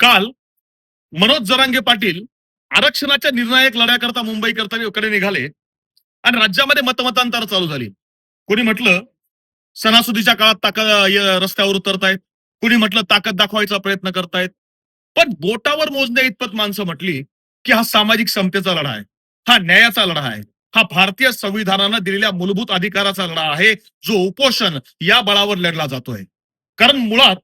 काल मनोज जरांगे पाटील आरक्षणाच्या निर्णायक लढ्याकरता मुंबईकडे निघाले आणि राज्यामध्ये मतमतांतर चालू झाली. कोणी म्हटलं सणासुदीच्या काळात रस्त्यावर उतरतायत, कोणी म्हटलं ताकद दाखवायचा प्रयत्न करतायत. पण बोटावर मोजण्या इतपत माणसं म्हटली की हा सामाजिक समतेचा लढा आहे, हा न्यायाचा लढा आहे, हा भारतीय संविधानानं दिलेल्या मूलभूत अधिकाराचा लढा आहे, जो उपोषण या बळावर लढला जातोय. कारण मुळात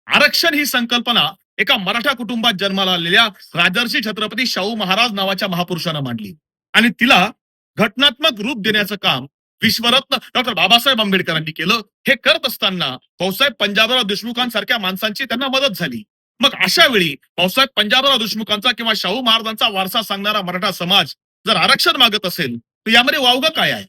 आरक्षण ही संकल्पना एका मराठा कुटुंबात जन्माला आलेल्या राजर्षी छत्रपती शाहू महाराज नावाच्या महापुरुषानं मांडली आणि तिला घटनात्मक रूप देण्याचं काम विश्वरत्न डॉक्टर बाबासाहेब आंबेडकरांनी केलं. हे करत असताना भाऊसाहेब पंजाबराव देशमुखांसारख्या माणसांची त्यांना मदत झाली. मग अशा वेळी भाऊसाहेब पंजाबराव देशमुखांचा किंवा शाहू महाराजांचा वारसा सांगणारा मराठा समाज जर आरक्षण मागत असेल तर यामध्ये वावगं काय आहे?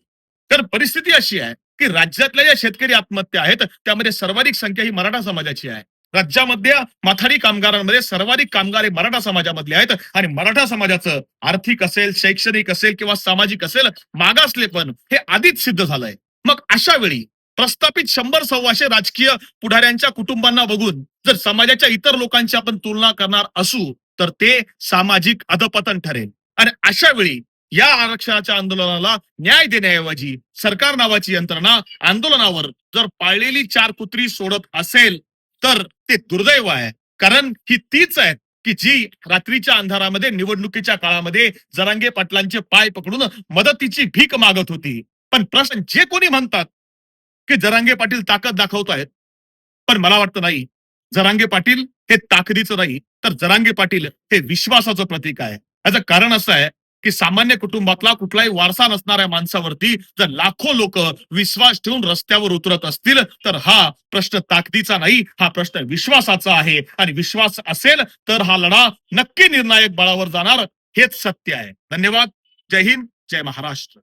तर परिस्थिती अशी आहे की राज्यातल्या ज्या शेतकरी आत्महत्या आहेत त्यामध्ये सर्वाधिक संख्या ही मराठा समाजाची आहे. राज्यामधल्या माथाडी कामगारांमध्ये सर्वाधिक कामगार हे मराठा समाजामधले आहेत आणि मराठा समाजाचं आर्थिक असेल, शैक्षणिक असेल किंवा सामाजिक असेल मागासले पण हे आधीच सिद्ध झालंय. मग अशा वेळी प्रस्थापित 100-125 राजकीय पुढाऱ्यांच्या कुटुंबांना बघून जर समाजाच्या इतर लोकांची आपण तुलना करणार असू तर ते सामाजिक अधपतन ठरेल. आणि अशा वेळी या आरक्षणाच्या आंदोलनाला न्याय देण्याऐवजी सरकार नावाची यंत्रणा आंदोलनावर जर पाळलेली 4 कुत्री सोडत असेल तर ते दुर्दैव आहे. कारण ही तीच आहेत की जी रात्रीच्या अंधारामध्ये निवडणुकीच्या काळामध्ये जरांगे पाटलांचे पाय पकडून मदतीची भीक मागत होती. पण प्रश्न जे कोणी म्हणतात की जरांगे पाटील ताकद दाखवतायत, पण मला वाटतं नाही, जरांगे पाटील हे ताकदीचं नाही तर जरांगे पाटील हे विश्वासाचं प्रतीक आहे. याचं कारण असं आहे की सामान्य कुटुंबातला कुठलाही वारसा नसणाऱ्या माणसावरती जर लाखो लोक विश्वास ठेवून रस्त्यावर उतरत असतील तर हा प्रश्न ताकदीचा नाही, हा प्रश्न विश्वासाचा आहे. आणि विश्वास असेल तर हा लढा नक्की निर्णायक बळावर जाणार, हेच सत्य आहे. धन्यवाद. जय हिंद, जय महाराष्ट्र.